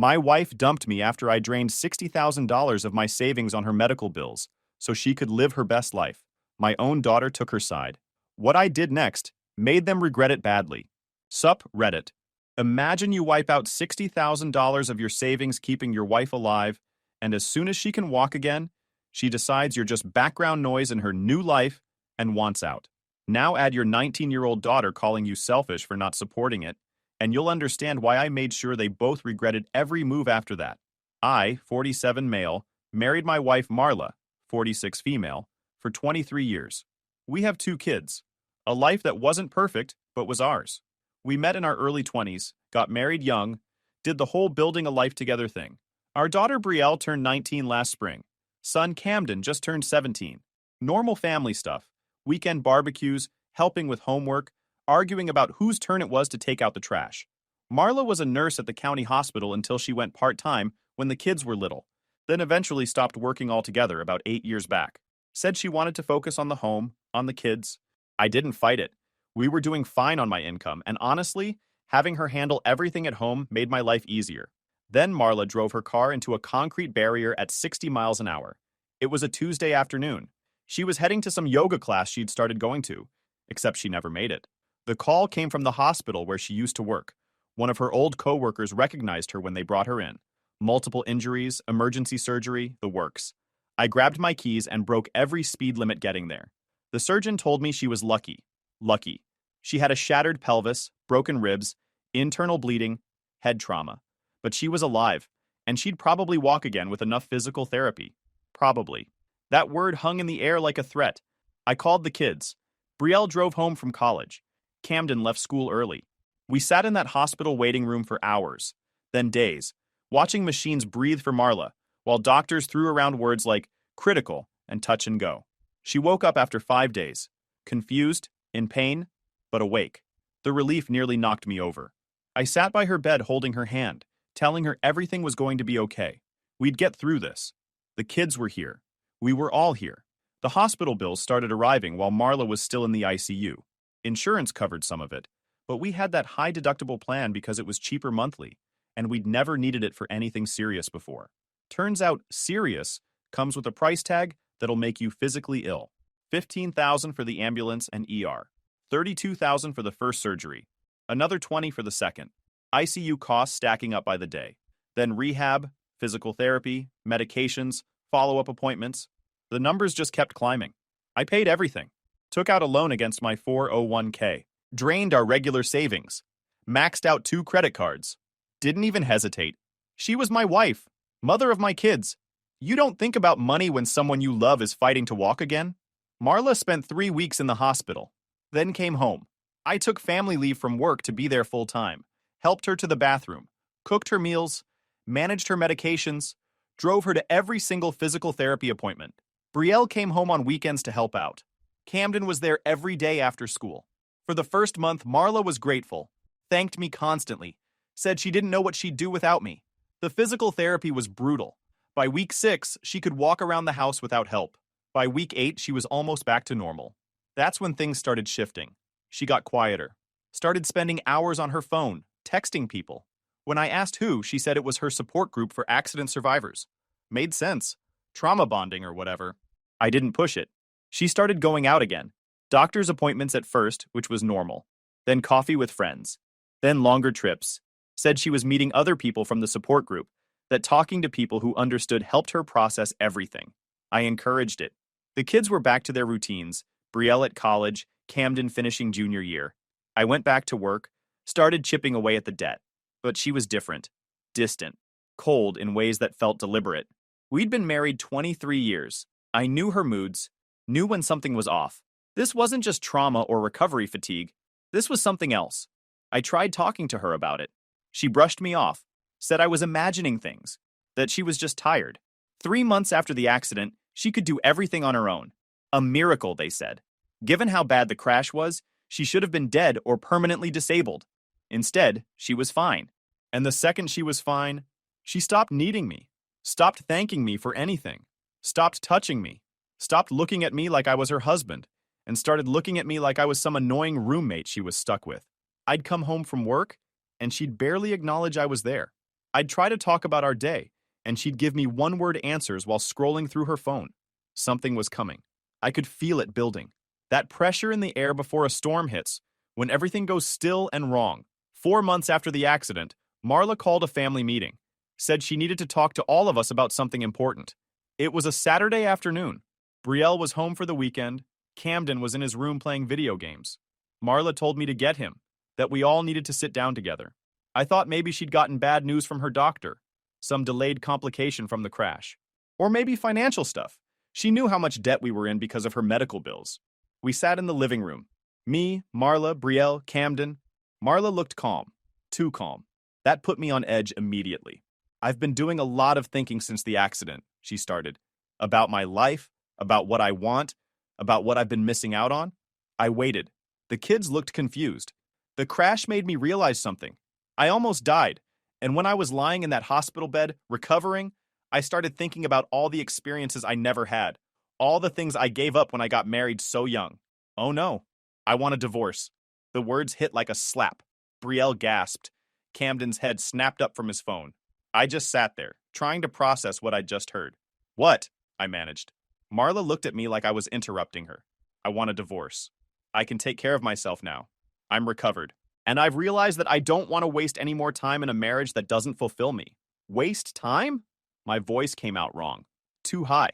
My wife dumped me after I drained $60,000 of my savings on her medical bills so she could live her best life. My own daughter took her side. What I did next made them regret it badly. Sup, Reddit. Imagine you wipe out $60,000 of your savings keeping your wife alive, and as soon as she can walk again, she decides you're just background noise in her new life and wants out. Now add your 19-year-old daughter calling you selfish for not supporting it, and you'll understand why I made sure they both regretted every move after that. I, 47 male, married my wife Marla, 46 female, for 23 years. We have 2 kids, a life that wasn't perfect but was ours. We met in our early 20s, got married young, did the whole building a life together thing. Our daughter Brielle turned 19 last spring. Son Camden just turned 17. Normal family stuff, weekend barbecues, helping with homework, arguing about whose turn it was to take out the trash. Marla was a nurse at the county hospital until she went part-time when the kids were little, then eventually stopped working altogether about 8 years back. Said she wanted to focus on the home, on the kids. I didn't fight it. We were doing fine on my income, and honestly, having her handle everything at home made my life easier. Then Marla drove her car into a concrete barrier at 60 miles an hour. It was a Tuesday afternoon. She was heading to some yoga class she'd started going to, except she never made it. The call came from the hospital where she used to work. One of her old co-workers recognized her when they brought her in. Multiple injuries, emergency surgery, the works. I grabbed my keys and broke every speed limit getting there. The surgeon told me she was lucky. Lucky. She had a shattered pelvis, broken ribs, internal bleeding, head trauma. But she was alive, and she'd probably walk again with enough physical therapy. Probably. That word hung in the air like a threat. I called the kids. Brielle drove home from college. Camden left school early. We sat in that hospital waiting room for hours, then days, watching machines breathe for Marla, while doctors threw around words like critical and touch and go. She woke up after 5 days, confused, in pain, but awake. The relief nearly knocked me over. I sat by her bed holding her hand, telling her everything was going to be okay. We'd get through this. The kids were here. We were all here. The hospital bills started arriving while Marla was still in the ICU. Insurance covered some of it, but we had that high deductible plan because it was cheaper monthly, and we'd never needed it for anything serious before. Turns out serious comes with a price tag that'll make you physically ill. $15,000 for the ambulance and ER. $32,000 for the first surgery. Another $20,000 for the second. ICU costs stacking up by the day. Then rehab, physical therapy, medications, follow-up appointments. The numbers just kept climbing. I paid everything. Took out a loan against my 401k. Drained our regular savings. Maxed out 2 credit cards. Didn't even hesitate. She was my wife, mother of my kids. You don't think about money when someone you love is fighting to walk again? Marla spent 3 weeks in the hospital, then came home. I took family leave from work to be there full-time, helped her to the bathroom, cooked her meals, managed her medications, drove her to every single physical therapy appointment. Brielle came home on weekends to help out. Camden was there every day after school. For the first month, Marla was grateful, thanked me constantly, said she didn't know what she'd do without me. The physical therapy was brutal. By week 6, she could walk around the house without help. By week 8, she was almost back to normal. That's when things started shifting. She got quieter, started spending hours on her phone, texting people. When I asked who, she said it was her support group for accident survivors. Made sense. Trauma bonding or whatever. I didn't push it. She started going out again. Doctor's appointments at first, which was normal. Then coffee with friends. Then longer trips. Said she was meeting other people from the support group, that talking to people who understood helped her process everything. I encouraged it. The kids were back to their routines. Brielle at college, Camden finishing junior year. I went back to work, started chipping away at the debt. But she was different. Distant. Cold in ways that felt deliberate. We'd been married 23 years. I knew her moods, knew when something was off. This wasn't just trauma or recovery fatigue. This was something else. I tried talking to her about it. She brushed me off, said I was imagining things, that she was just tired. 3 months after the accident, she could do everything on her own. A miracle, they said. Given how bad the crash was, she should have been dead or permanently disabled. Instead, she was fine. And the second she was fine, she stopped needing me, stopped thanking me for anything, stopped touching me, stopped looking at me like I was her husband, and started looking at me like I was some annoying roommate she was stuck with. I'd come home from work, and she'd barely acknowledge I was there. I'd try to talk about our day, and she'd give me one-word answers while scrolling through her phone. Something was coming. I could feel it building. That pressure in the air before a storm hits, when everything goes still and wrong. 4 months after the accident, Marla called a family meeting, said she needed to talk to all of us about something important. It was a Saturday afternoon. Brielle was home for the weekend. Camden was in his room playing video games. Marla told me to get him, that we all needed to sit down together. I thought maybe she'd gotten bad news from her doctor, some delayed complication from the crash, or maybe financial stuff. She knew how much debt we were in because of her medical bills. We sat in the living room. Me, Marla, Brielle, Camden. Marla looked calm, too calm. That put me on edge immediately. I've been doing a lot of thinking since the accident, she started. About my life, about what I want, about what I've been missing out on. I waited. The kids looked confused. The crash made me realize something. I almost died, and when I was lying in that hospital bed, recovering, I started thinking about all the experiences I never had, all the things I gave up when I got married so young. Oh no, I want a divorce. The words hit like a slap. Brielle gasped. Camden's head snapped up from his phone. I just sat there, trying to process what I'd just heard. What? I managed. Marla looked at me like I was interrupting her. I want a divorce. I can take care of myself now. I'm recovered. And I've realized that I don't want to waste any more time in a marriage that doesn't fulfill me. Waste time? My voice came out wrong. Too high.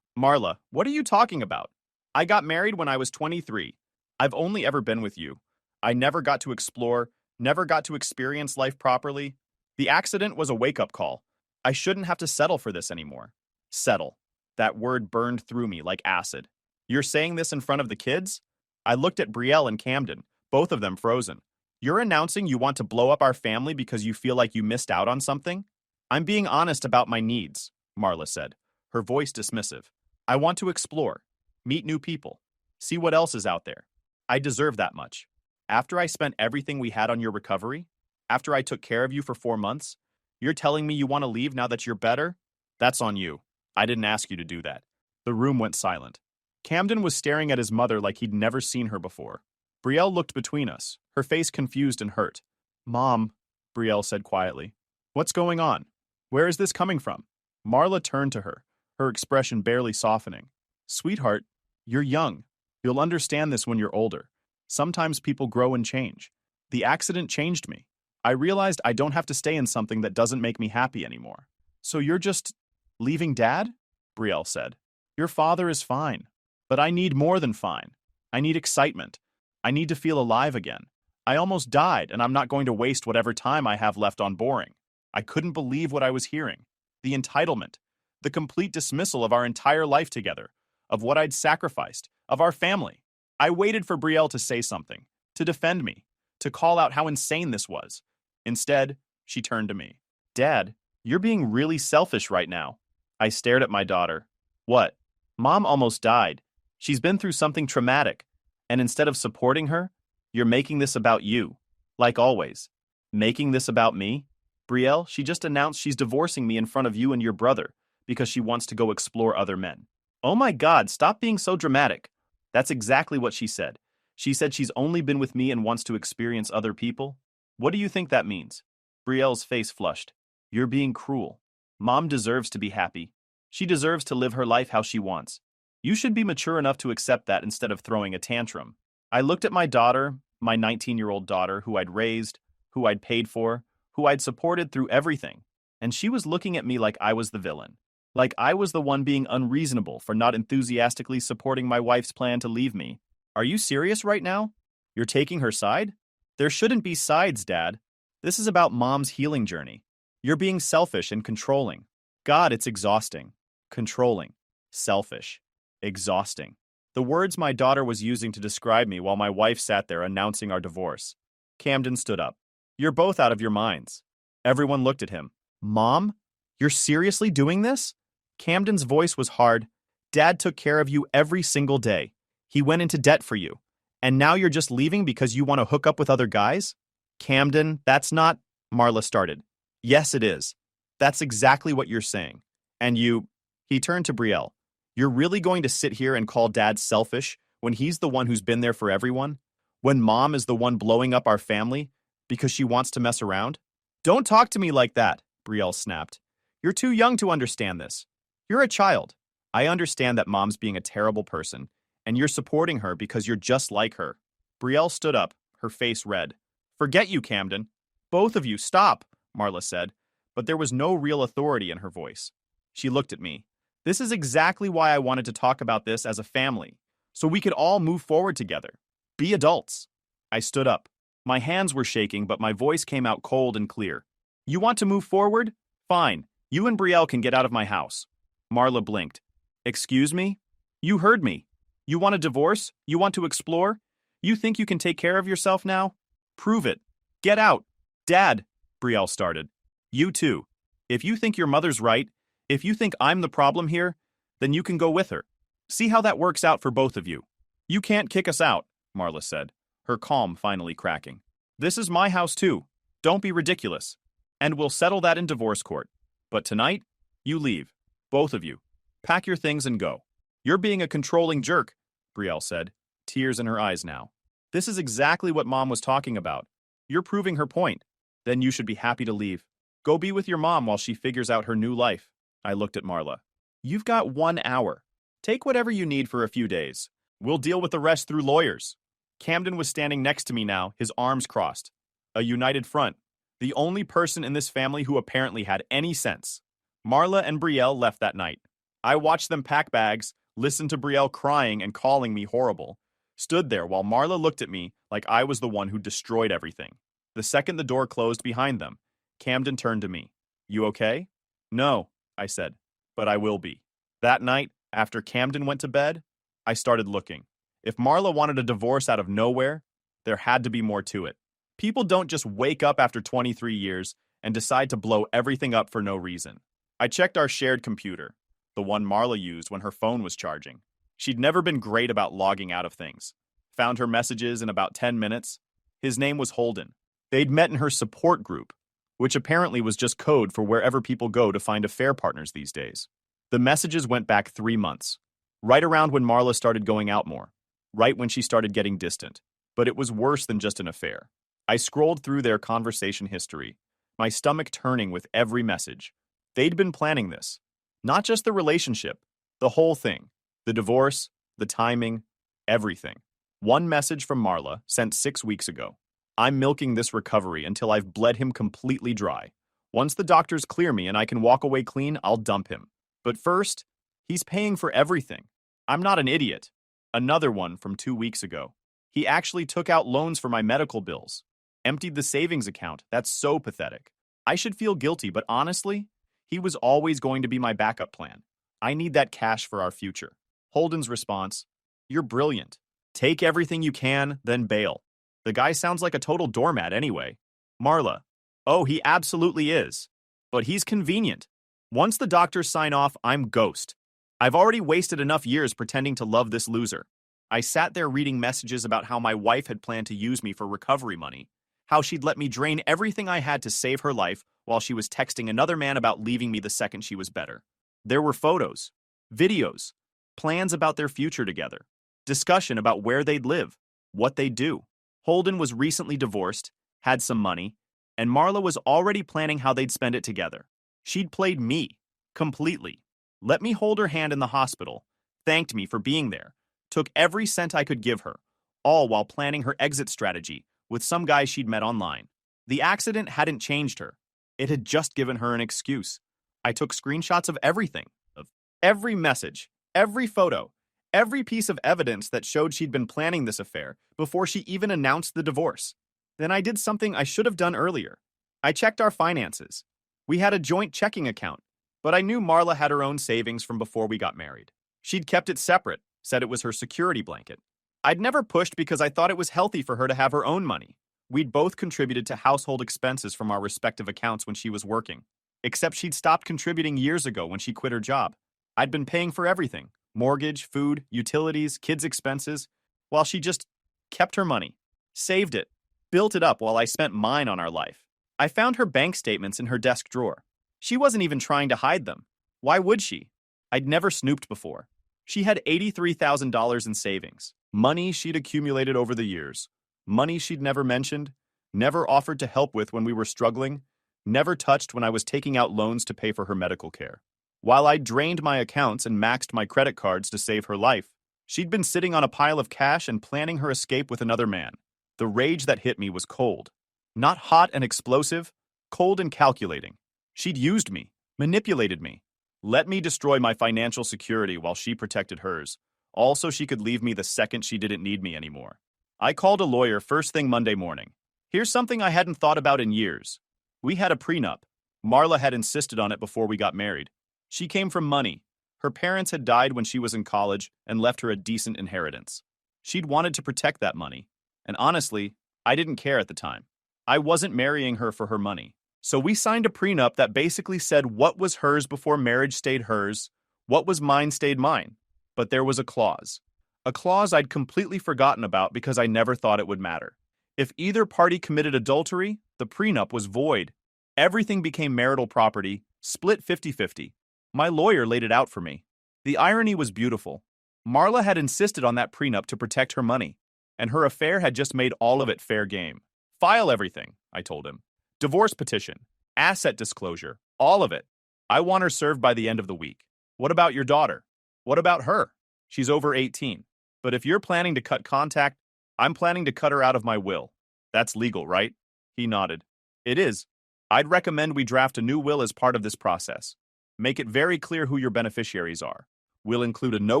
Marla, what are you talking about? I got married when I was 23. I've only ever been with you. I never got to explore, never got to experience life properly. The accident was a wake-up call. I shouldn't have to settle for this anymore. Settle. That word burned through me like acid. You're saying this in front of the kids? I looked at Brielle and Camden, both of them frozen. You're announcing you want to blow up our family because you feel like you missed out on something? I'm being honest about my needs, Marla said, her voice dismissive. I want to explore, meet new people, see what else is out there. I deserve that much. After I spent everything we had on your recovery, after I took care of you for 4 months, you're telling me you want to leave now that you're better? That's on you. I didn't ask you to do that. The room went silent. Camden was staring at his mother like he'd never seen her before. Brielle looked between us, her face confused and hurt. Mom, Brielle said quietly. What's going on? Where is this coming from? Marla turned to her, her expression barely softening. Sweetheart, you're young. You'll understand this when you're older. Sometimes people grow and change. The accident changed me. I realized I don't have to stay in something that doesn't make me happy anymore. So you're just leaving Dad? Brielle said. Your father is fine. But I need more than fine. I need excitement. I need to feel alive again. I almost died, and I'm not going to waste whatever time I have left on boring. I couldn't believe what I was hearing. The entitlement. The complete dismissal of our entire life together. Of what I'd sacrificed. Of our family. I waited for Brielle to say something. To defend me. To call out how insane this was. Instead, she turned to me. Dad, you're being really selfish right now. I stared at my daughter. What? Mom almost died. She's been through something traumatic. And instead of supporting her, you're making this about you. Like always. Making this about me? Brielle, she just announced she's divorcing me in front of you and your brother because she wants to go explore other men. Oh my God, stop being so dramatic. That's exactly what she said. She said she's only been with me and wants to experience other people. What do you think that means? Brielle's face flushed. You're being cruel. Mom deserves to be happy. She deserves to live her life how she wants. You should be mature enough to accept that instead of throwing a tantrum. I looked at my daughter, my 19-year-old daughter, who I'd raised, who I'd paid for, who I'd supported through everything, and she was looking at me like I was the villain. Like I was the one being unreasonable for not enthusiastically supporting my wife's plan to leave me. Are you serious right now? You're taking her side? There shouldn't be sides, Dad. This is about Mom's healing journey. You're being selfish and controlling. God, it's exhausting. Controlling. Selfish. Exhausting. The words my daughter was using to describe me while my wife sat there announcing our divorce. Camden stood up. You're both out of your minds. Everyone looked at him. Mom? You're seriously doing this? Camden's voice was hard. Dad took care of you every single day. He went into debt for you. And now you're just leaving because you want to hook up with other guys? Camden, that's not... Marla started. Yes, it is. That's exactly what you're saying. And you... He turned to Brielle. You're really going to sit here and call Dad selfish when he's the one who's been there for everyone? When Mom is the one blowing up our family because she wants to mess around? Don't talk to me like that, Brielle snapped. You're too young to understand this. You're a child. I understand that Mom's being a terrible person, and you're supporting her because you're just like her. Brielle stood up, her face red. Forget you, Camden. Both of you, stop, Marla said, but there was no real authority in her voice. She looked at me. This is exactly why I wanted to talk about this as a family, so we could all move forward together. Be adults. I stood up. My hands were shaking, but my voice came out cold and clear. You want to move forward? Fine. You and Brielle can get out of my house. Marla blinked. Excuse me? You heard me. You want a divorce? You want to explore? You think you can take care of yourself now? Prove it. Get out. Dad, Brielle started. You too. If you think your mother's right, if you think I'm the problem here, then you can go with her. See how that works out for both of you. You can't kick us out, Marla said, her calm finally cracking. This is my house too. Don't be ridiculous. And we'll settle that in divorce court. But tonight, you leave. Both of you. Pack your things and go. You're being a controlling jerk, Brielle said, tears in her eyes now. This is exactly what Mom was talking about. You're proving her point. Then you should be happy to leave. Go be with your mom while she figures out her new life. I looked at Marla. You've got 1 hour. Take whatever you need for a few days. We'll deal with the rest through lawyers. Camden was standing next to me now, his arms crossed. A united front. The only person in this family who apparently had any sense. Marla and Brielle left that night. I watched them pack bags, listened to Brielle crying and calling me horrible, stood there while Marla looked at me like I was the one who destroyed everything. The second the door closed behind them, Camden turned to me. You okay? No, I said, but I will be. That night, after Camden went to bed, I started looking. If Marla wanted a divorce out of nowhere, there had to be more to it. People don't just wake up after 23 years and decide to blow everything up for no reason. I checked our shared computer, the one Marla used when her phone was charging. She'd never been great about logging out of things. Found her messages in about 10 minutes. His name was Holden. They'd met in her support group, which apparently was just code for wherever people go to find affair partners these days. The messages went back 3 months, right around when Marla started going out more, right when she started getting distant. But it was worse than just an affair. I scrolled through their conversation history, my stomach turning with every message. They'd been planning this. Not just the relationship, the whole thing. The divorce, the timing, everything. One message from Marla, sent 6 weeks ago. I'm milking this recovery until I've bled him completely dry. Once the doctors clear me and I can walk away clean, I'll dump him. But first, he's paying for everything. I'm not an idiot. Another one from 2 weeks ago. He actually took out loans for my medical bills. Emptied the savings account. That's so pathetic. I should feel guilty, but honestly, he was always going to be my backup plan. I need that cash for our future. Holden's response, you're brilliant. Take everything you can, then bail. The guy sounds like a total doormat anyway. Marla, oh, he absolutely is. But he's convenient. Once the doctors sign off, I'm ghost. I've already wasted enough years pretending to love this loser. I sat there reading messages about how my wife had planned to use me for recovery money, how she'd let me drain everything I had to save her life while she was texting another man about leaving me the second she was better. There were photos, videos, plans about their future together, discussion about where they'd live, what they'd do. Holden was recently divorced, had some money, and Marla was already planning how they'd spend it together. She'd played me, completely. Let me hold her hand in the hospital, thanked me for being there, took every cent I could give her, all while planning her exit strategy with some guy she'd met online. The accident hadn't changed her. It had just given her an excuse. I took screenshots of everything, of every message, every photo, every piece of evidence that showed she'd been planning this affair before she even announced the divorce. Then I did something I should have done earlier. I checked our finances. We had a joint checking account, but I knew Marla had her own savings from before we got married. She'd kept it separate, said it was her security blanket. I'd never pushed because I thought it was healthy for her to have her own money. We'd both contributed to household expenses from our respective accounts when she was working. Except she'd stopped contributing years ago when she quit her job. I'd been paying for everything, mortgage, food, utilities, kids' expenses, while she just kept her money, saved it, built it up while I spent mine on our life. I found her bank statements in her desk drawer. She wasn't even trying to hide them. Why would she? I'd never snooped before. She had $83,000 in savings, money she'd accumulated over the years, money she'd never mentioned, never offered to help with when we were struggling, never touched when I was taking out loans to pay for her medical care. While I drained my accounts and maxed my credit cards to save her life, she'd been sitting on a pile of cash and planning her escape with another man. The rage that hit me was cold. Not hot and explosive, cold and calculating. She'd used me, manipulated me, let me destroy my financial security while she protected hers, all so she could leave me the second she didn't need me anymore. I called a lawyer first thing Monday morning. Here's something I hadn't thought about in years. We had a prenup. Marla had insisted on it before we got married. She came from money. Her parents had died when she was in college and left her a decent inheritance. She'd wanted to protect that money. And honestly, I didn't care at the time. I wasn't marrying her for her money. So we signed a prenup that basically said what was hers before marriage stayed hers, what was mine stayed mine. But there was a clause. A clause I'd completely forgotten about because I never thought it would matter. If either party committed adultery, the prenup was void. Everything became marital property, split 50-50. My lawyer laid it out for me. The irony was beautiful. Marla had insisted on that prenup to protect her money, and her affair had just made all of it fair game. File everything, I told him. Divorce petition, asset disclosure, all of it. I want her served by the end of the week. What about your daughter? What about her? She's over 18. But if you're planning to cut contact, I'm planning to cut her out of my will. That's legal, right? He nodded. It is. I'd recommend we draft a new will as part of this process. Make it very clear who your beneficiaries are. We'll include a no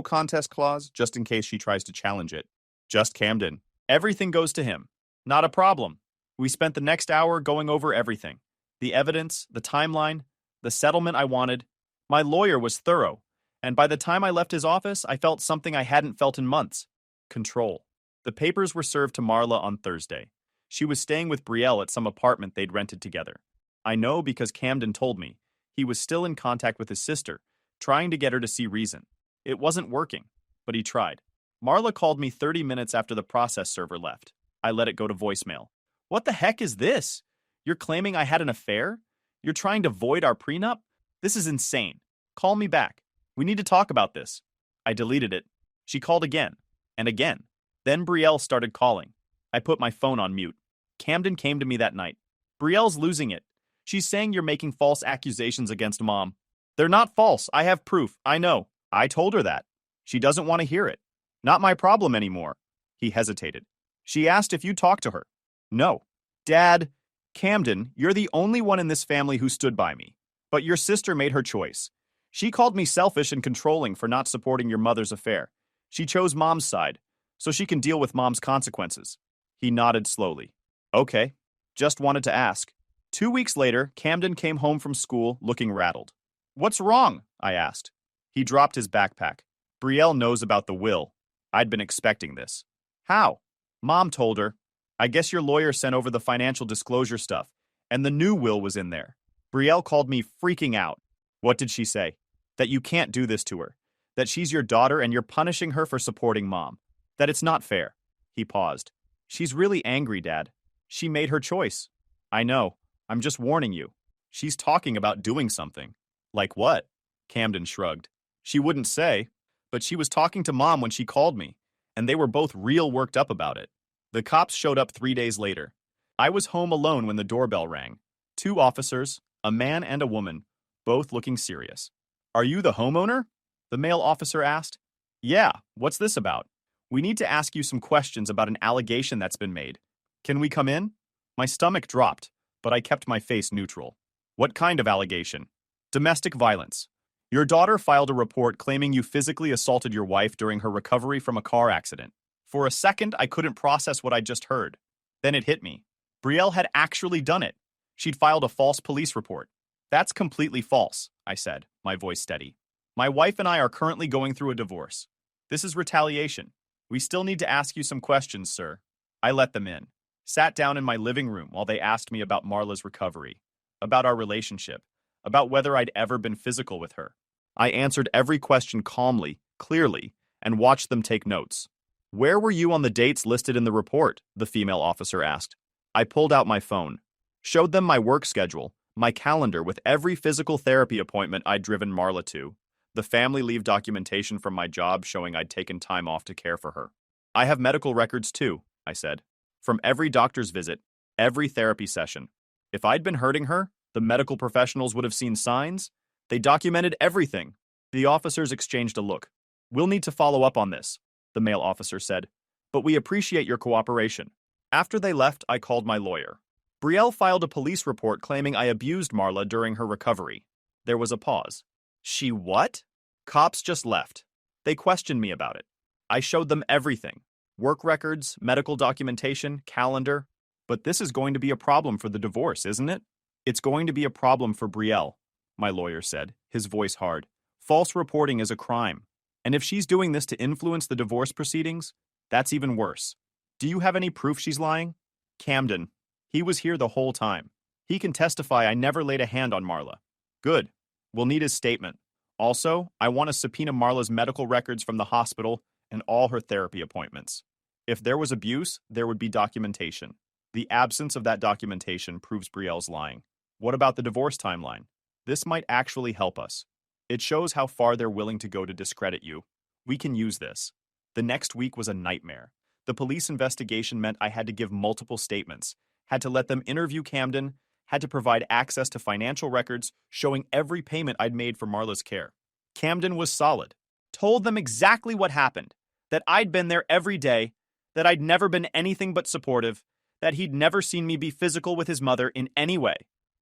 contest clause just in case she tries to challenge it. Just Camden. Everything goes to him. Not a problem. We spent the next hour going over everything. The evidence, the timeline, the settlement I wanted. My lawyer was thorough, and by the time I left his office, I felt something I hadn't felt in months. Control. The papers were served to Marla on Thursday. She was staying with Brielle at some apartment they'd rented together. I know because Camden told me. He was still in contact with his sister, trying to get her to see reason. It wasn't working, but he tried. Marla called me 30 minutes after the process server left. I let it go to voicemail. What the heck is this? You're claiming I had an affair? You're trying to void our prenup? This is insane. Call me back. We need to talk about this. I deleted it. She called again, and again. Then Brielle started calling. I put my phone on mute. Camden came to me that night. Brielle's losing it. She's saying you're making false accusations against Mom. They're not false. I have proof. I know. I told her that. She doesn't want to hear it. Not my problem anymore. He hesitated. She asked if you talked to her. No. Dad, Camden, you're the only one in this family who stood by me. But your sister made her choice. She called me selfish and controlling for not supporting your mother's affair. She chose Mom's side, so she can deal with Mom's consequences. He nodded slowly. Okay. Just wanted to ask. 2 weeks later, Camden came home from school looking rattled. What's wrong? I asked. He dropped his backpack. Brielle knows about the will. I'd been expecting this. How? Mom told her. I guess your lawyer sent over the financial disclosure stuff, and the new will was in there. Brielle called me freaking out. What did she say? That you can't do this to her. That she's your daughter and you're punishing her for supporting Mom. That it's not fair. He paused. She's really angry, Dad. She made her choice. I know. I'm just warning you. She's talking about doing something. Like what? Camden shrugged. She wouldn't say, but she was talking to Mom when she called me, and they were both real worked up about it. The cops showed up 3 days later. I was home alone when the doorbell rang. 2 officers, a man and a woman, both looking serious. Are you the homeowner? The male officer asked. Yeah, what's this about? We need to ask you some questions about an allegation that's been made. Can we come in? My stomach dropped, but I kept my face neutral. What kind of allegation? Domestic violence. Your daughter filed a report claiming you physically assaulted your wife during her recovery from a car accident. For a second, I couldn't process what I'd just heard. Then it hit me. Brielle had actually done it. She'd filed a false police report. That's completely false, I said, my voice steady. My wife and I are currently going through a divorce. This is retaliation. We still need to ask you some questions, sir. I let them in. Sat down in my living room while they asked me about Marla's recovery, about our relationship, about whether I'd ever been physical with her. I answered every question calmly, clearly, and watched them take notes. Where were you on the dates listed in the report? The female officer asked. I pulled out my phone, showed them my work schedule, my calendar with every physical therapy appointment I'd driven Marla to, the family leave documentation from my job showing I'd taken time off to care for her. I have medical records too, I said, from every doctor's visit, every therapy session. If I'd been hurting her, The medical professionals would have seen signs. They documented everything. The officers exchanged a look. "We'll need to follow up on this," the male officer said, "but we appreciate your cooperation." After they left, I called my lawyer. Brielle filed a police report claiming I abused Marla during her recovery. There was a pause. "She what?" "Cops just left. They questioned me about it. I showed them everything. Work records, medical documentation, calendar. But this is going to be a problem for the divorce, isn't it?" "It's going to be a problem for Brielle," my lawyer said, his voice hard. "False reporting is a crime. And if she's doing this to influence the divorce proceedings, that's even worse. Do you have any proof she's lying?" "Camden. He was here the whole time. He can testify I never laid a hand on Marla." "Good. We'll need his statement. Also, I want to subpoena Marla's medical records from the hospital and all her therapy appointments. If there was abuse, there would be documentation. The absence of that documentation proves Brielle's lying." "What about the divorce timeline?" "This might actually help us. It shows how far they're willing to go to discredit you. We can use this." The next week was a nightmare. The police investigation meant I had to give multiple statements, had to let them interview Camden, had to provide access to financial records showing every payment I'd made for Marla's care. Camden was solid. Told them exactly what happened, that I'd been there every day, that I'd never been anything but supportive, that he'd never seen me be physical with his mother in any way.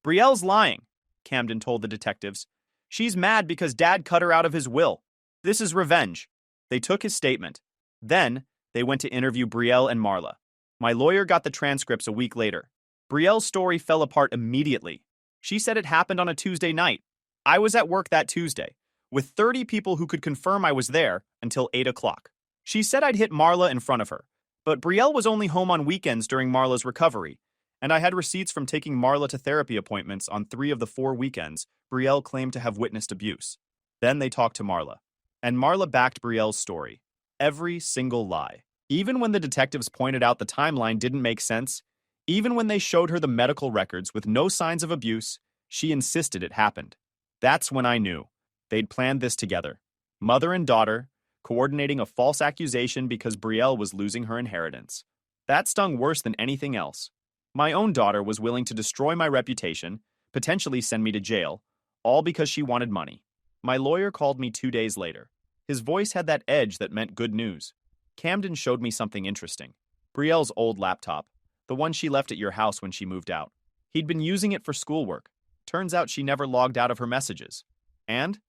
"Brielle's lying," Camden told the detectives. "She's mad because Dad cut her out of his will. This is revenge." They took his statement. Then, they went to interview Brielle and Marla. My lawyer got the transcripts a week later. Brielle's story fell apart immediately. She said it happened on a Tuesday night. I was at work that Tuesday, with 30 people who could confirm I was there until 8 o'clock. She said I'd hit Marla in front of her, but Brielle was only home on weekends during Marla's recovery, and I had receipts from taking Marla to therapy appointments on 3 of the 4 weekends Brielle claimed to have witnessed abuse. Then they talked to Marla, and Marla backed Brielle's story. Every single lie. Even when the detectives pointed out the timeline didn't make sense, even when they showed her the medical records with no signs of abuse, she insisted it happened. That's when I knew. They'd planned this together. Mother and daughter, coordinating a false accusation because Brielle was losing her inheritance. That stung worse than anything else. My own daughter was willing to destroy my reputation, potentially send me to jail, all because she wanted money. My lawyer called me 2 days later. His voice had that edge that meant good news. "Camden showed me something interesting. Brielle's old laptop, the one she left at your house when she moved out. He'd been using it for schoolwork. Turns out she never logged out of her messages. And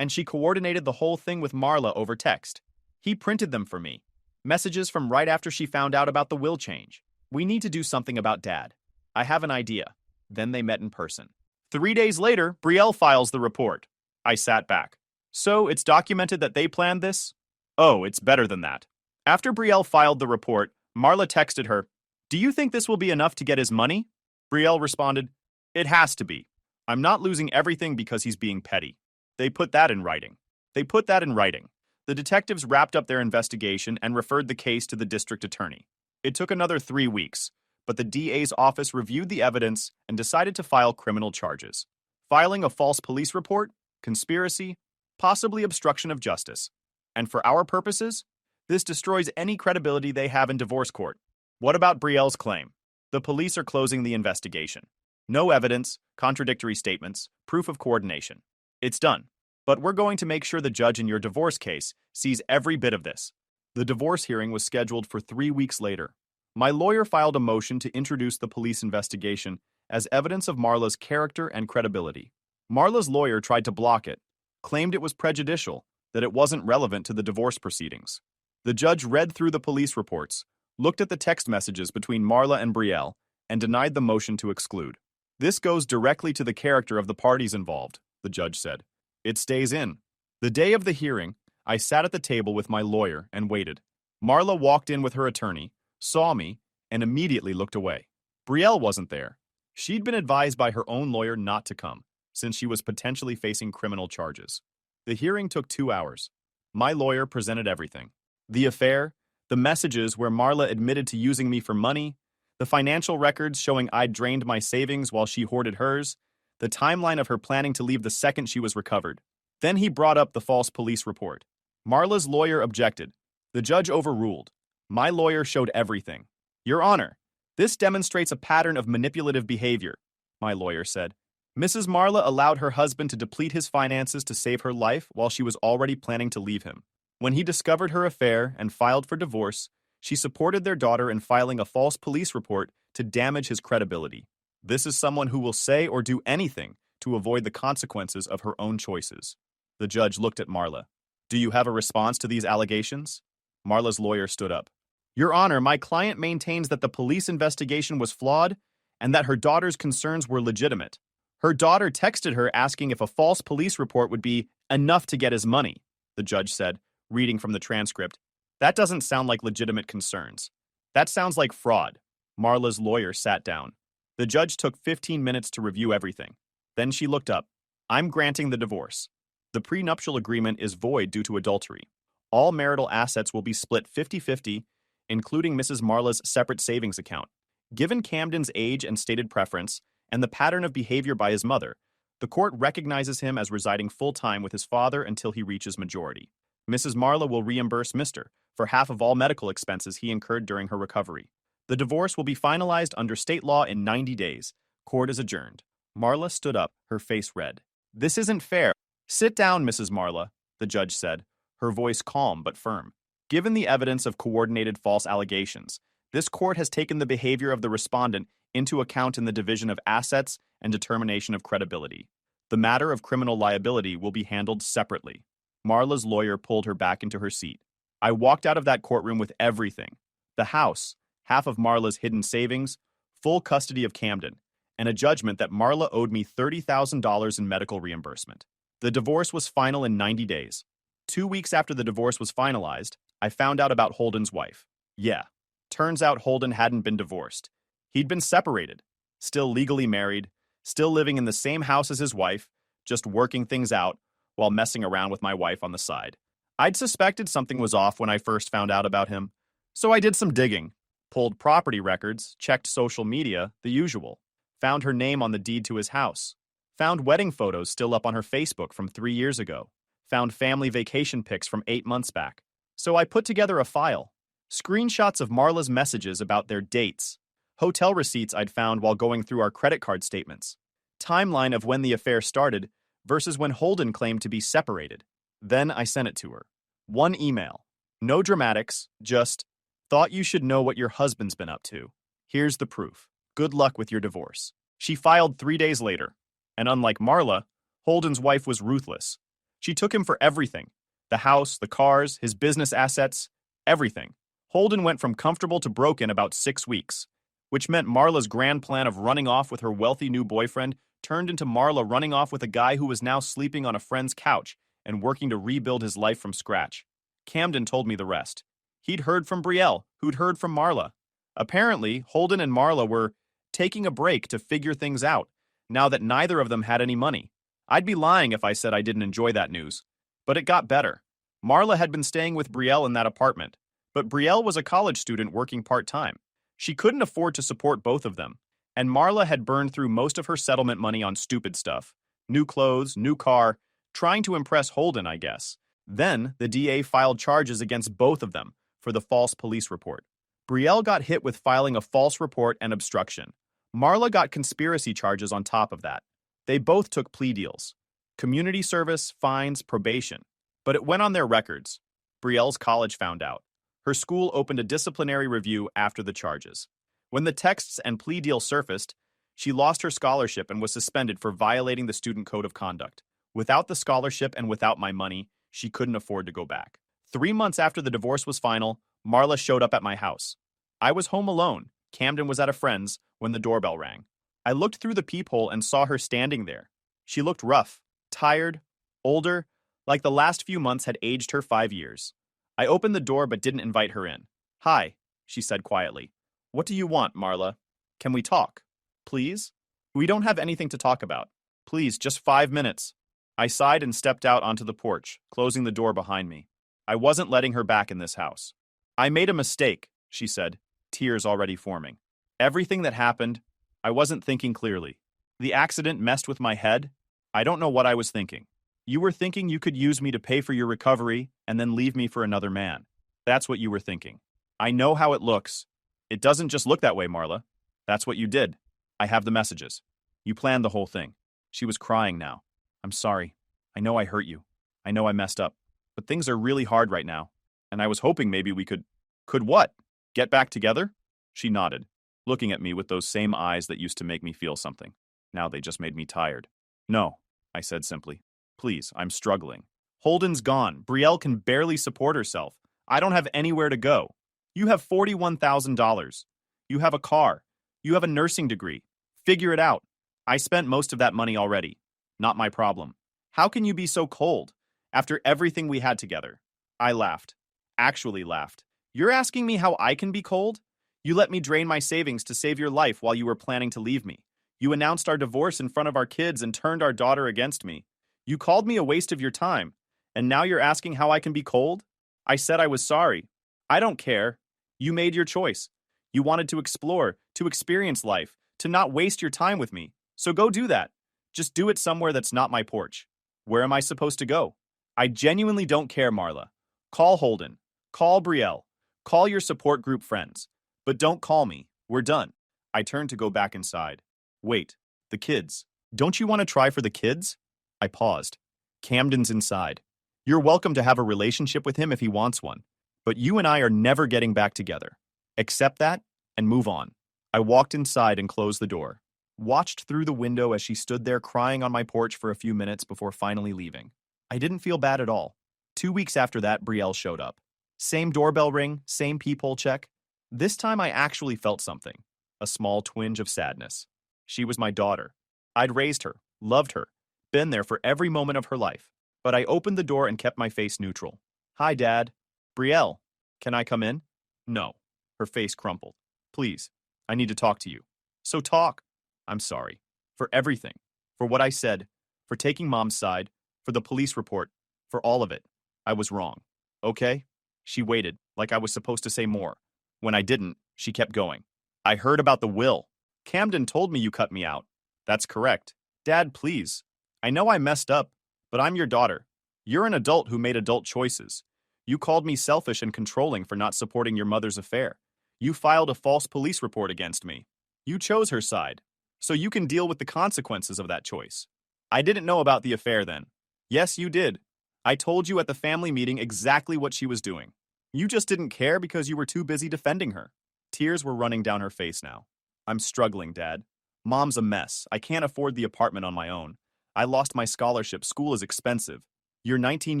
she coordinated the whole thing with Marla over text. He printed them for me. Messages from right after she found out about the will change. We need to do something about Dad. I have an idea." Then they met in person. 3 days later, Brielle files the report. I sat back. "So it's documented that they planned this?" "Oh, it's better than that." After Brielle filed the report, Marla texted her, "Do you think this will be enough to get his money?" Brielle responded, "It has to be. I'm not losing everything because he's being petty." They put that in writing. The detectives wrapped up their investigation and referred the case to the district attorney. It took another 3 weeks, but the DA's office reviewed the evidence and decided to file criminal charges. Filing a false police report, conspiracy, possibly obstruction of justice. And for our purposes, this destroys any credibility they have in divorce court. What about Brielle's claim? The police are closing the investigation. No evidence, contradictory statements, proof of coordination. It's done. But we're going to make sure the judge in your divorce case sees every bit of this. The divorce hearing was scheduled for 3 weeks later. My lawyer filed a motion to introduce the police investigation as evidence of Marla's character and credibility. Marla's lawyer tried to block it, claimed it was prejudicial, that it wasn't relevant to the divorce proceedings. The judge read through the police reports, looked at the text messages between Marla and Brielle, and denied the motion to exclude. "This goes directly to the character of the parties involved," the judge said. "It stays in." The day of the hearing, I sat at the table with my lawyer and waited. Marla walked in with her attorney, saw me, and immediately looked away. Brielle wasn't there. She'd been advised by her own lawyer not to come, since she was potentially facing criminal charges. The hearing took 2 hours. My lawyer presented everything. The affair, the messages where Marla admitted to using me for money, the financial records showing I'd drained my savings while she hoarded hers, the timeline of her planning to leave the second she was recovered. Then he brought up the false police report. Marla's lawyer objected. The judge overruled. My lawyer showed everything. "Your Honor, this demonstrates a pattern of manipulative behavior," my lawyer said. Mrs. Marla allowed her husband to deplete his finances to save her life while she was already planning to leave him. When he discovered her affair and filed for divorce, she supported their daughter in filing a false police report to damage his credibility. This is someone who will say or do anything to avoid the consequences of her own choices. The judge looked at Marla. Do you have a response to these allegations? Marla's lawyer stood up. Your Honor, my client maintains that the police investigation was flawed and that her daughter's concerns were legitimate. Her daughter texted her asking if a false police report would be enough to get his money, the judge said, reading from the transcript. That doesn't sound like legitimate concerns. That sounds like fraud. Marla's lawyer sat down. The judge took 15 minutes to review everything. Then she looked up. I'm granting the divorce. The prenuptial agreement is void due to adultery. All marital assets will be split 50-50, including Mrs. Marla's separate savings account. Given Camden's age and stated preference, and the pattern of behavior by his mother, the court recognizes him as residing full-time with his father until he reaches majority. Mrs. Marla will reimburse Mr. for half of all medical expenses he incurred during her recovery. The divorce will be finalized under state law in 90 days. Court is adjourned. Marla stood up, her face red. This isn't fair. Sit down, Mrs. Marla, the judge said, her voice calm but firm. Given the evidence of coordinated false allegations, this court has taken the behavior of the respondent into account in the division of assets and determination of credibility. The matter of criminal liability will be handled separately. Marla's lawyer pulled her back into her seat. I walked out of that courtroom with everything. The house, half of Marla's hidden savings, full custody of Camden, and a judgment that Marla owed me $30,000 in medical reimbursement. The divorce was final in 90 days. 2 weeks after the divorce was finalized, I found out about Holden's wife. Yeah, turns out Holden hadn't been divorced. He'd been separated, still legally married, still living in the same house as his wife, just working things out while messing around with my wife on the side. I'd suspected something was off when I first found out about him, so I did some digging, pulled property records, checked social media, the usual, found her name on the deed to his house, found wedding photos still up on her Facebook from 3 years ago, found family vacation pics from 8 months back. So I put together a file, screenshots of Marla's messages about their dates, hotel receipts I'd found while going through our credit card statements, timeline of when the affair started versus when Holden claimed to be separated. Then I sent it to her. One email. No dramatics, just, thought you should know what your husband's been up to. Here's the proof. Good luck with your divorce. She filed 3 days later. And unlike Marla, Holden's wife was ruthless. She took him for everything. The house, the cars, his business assets, everything. Holden went from comfortable to broke in about 6 weeks, which meant Marla's grand plan of running off with her wealthy new boyfriend turned into Marla running off with a guy who was now sleeping on a friend's couch and working to rebuild his life from scratch. Camden told me the rest. He'd heard from Brielle, who'd heard from Marla. Apparently, Holden and Marla were taking a break to figure things out, now that neither of them had any money. I'd be lying if I said I didn't enjoy that news. But it got better. Marla had been staying with Brielle in that apartment, but Brielle was a college student working part-time. She couldn't afford to support both of them, and Marla had burned through most of her settlement money on stupid stuff. New clothes, new car, trying to impress Holden, I guess. Then, the DA filed charges against both of them for the false police report. Brielle got hit with filing a false report and obstruction. Marla got conspiracy charges on top of that. They both took plea deals. Community service, fines, probation. But it went on their records. Brielle's college found out. Her school opened a disciplinary review after the charges. When the texts and plea deal surfaced, she lost her scholarship and was suspended for violating the student code of conduct. Without the scholarship and without my money, she couldn't afford to go back. 3 months after the divorce was final, Marla showed up at my house. I was home alone. Camden was at a friend's when the doorbell rang. I looked through the peephole and saw her standing there. She looked rough, tired, older, like the last few months had aged her 5 years. I opened the door but didn't invite her in. Hi, she said quietly. What do you want, Marla? Can we talk? Please? We don't have anything to talk about. Please, just 5 minutes. I sighed and stepped out onto the porch, closing the door behind me. I wasn't letting her back in this house. I made a mistake, she said, tears already forming. Everything that happened, I wasn't thinking clearly. The accident messed with my head. I don't know what I was thinking. You were thinking you could use me to pay for your recovery and then leave me for another man. That's what you were thinking. I know how it looks. It doesn't just look that way, Marla. That's what you did. I have the messages. You planned the whole thing. She was crying now. I'm sorry. I know I hurt you. I know I messed up. But things are really hard right now. And I was hoping maybe we could. Could what? Get back together? She nodded, looking at me with those same eyes that used to make me feel something. Now they just made me tired. No, I said simply. Please, I'm struggling. Holden's gone. Brielle can barely support herself. I don't have anywhere to go. You have $41,000. You have a car. You have a nursing degree. Figure it out. I spent most of that money already. Not my problem. How can you be so cold after everything we had together? I laughed. Actually laughed. You're asking me how I can be cold? You let me drain my savings to save your life while you were planning to leave me. You announced our divorce in front of our kids and turned our daughter against me. You called me a waste of your time, and now you're asking how I can be cold? I said I was sorry. I don't care. You made your choice. You wanted to explore, to experience life, to not waste your time with me. So go do that. Just do it somewhere that's not my porch. Where am I supposed to go? I genuinely don't care, Marla. Call Holden. Call Brielle. Call your support group friends. But don't call me. We're done. I turned to go back inside. Wait, the kids. Don't you want to try for the kids? I paused. Camden's inside. You're welcome to have a relationship with him if he wants one. But you and I are never getting back together. Accept that and move on. I walked inside and closed the door. Watched through the window as she stood there crying on my porch for a few minutes before finally leaving. I didn't feel bad at all. 2 weeks after that, Brielle showed up. Same doorbell ring, same peephole check. This time I actually felt something. A small twinge of sadness. She was my daughter. I'd raised her, loved her, been there for every moment of her life. But I opened the door and kept my face neutral. Hi, Dad. Brielle, can I come in? No. Her face crumpled. Please, I need to talk to you. So talk. I'm sorry. For everything. For what I said. For taking Mom's side. For the police report. For all of it. I was wrong. Okay? She waited, like I was supposed to say more. When I didn't, she kept going. I heard about the will. Camden told me you cut me out. That's correct. Dad, please. I know I messed up, but I'm your daughter. You're an adult who made adult choices. You called me selfish and controlling for not supporting your mother's affair. You filed a false police report against me. You chose her side, so you can deal with the consequences of that choice. I didn't know about the affair then. Yes, you did. I told you at the family meeting exactly what she was doing. You just didn't care because you were too busy defending her. Tears were running down her face now. I'm struggling, Dad. Mom's a mess. I can't afford the apartment on my own. I lost my scholarship. School is expensive. You're 19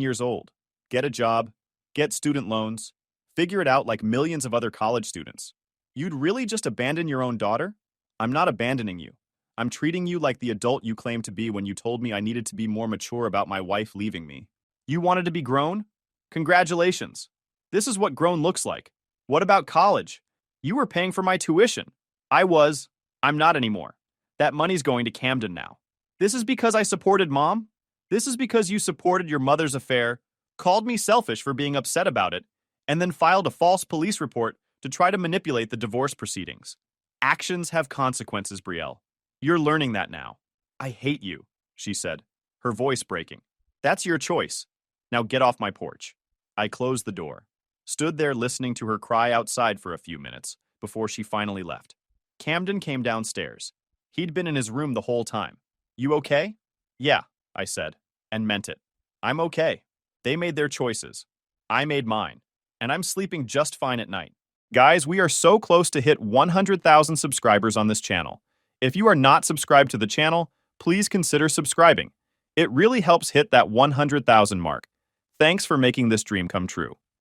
years old. Get a job. Get student loans. Figure it out like millions of other college students. You'd really just abandon your own daughter? I'm not abandoning you. I'm treating you like the adult you claimed to be when you told me I needed to be more mature about my wife leaving me. You wanted to be grown? Congratulations. This is what grown looks like. What about college? You were paying for my tuition. I was. I'm not anymore. That money's going to Camden now. This is because I supported Mom? This is because you supported your mother's affair, called me selfish for being upset about it, and then filed a false police report to try to manipulate the divorce proceedings. Actions have consequences, Brielle. You're learning that now. I hate you, she said, her voice breaking. That's your choice. Now get off my porch. I closed the door, stood there listening to her cry outside for a few minutes before she finally left. Camden came downstairs. He'd been in his room the whole time. You okay? Yeah, I said, and meant it. I'm okay. They made their choices. I made mine. And I'm sleeping just fine at night. Guys, we are so close to hit 100,000 subscribers on this channel. If you are not subscribed to the channel, please consider subscribing. It really helps hit that 100,000 mark. Thanks for making this dream come true.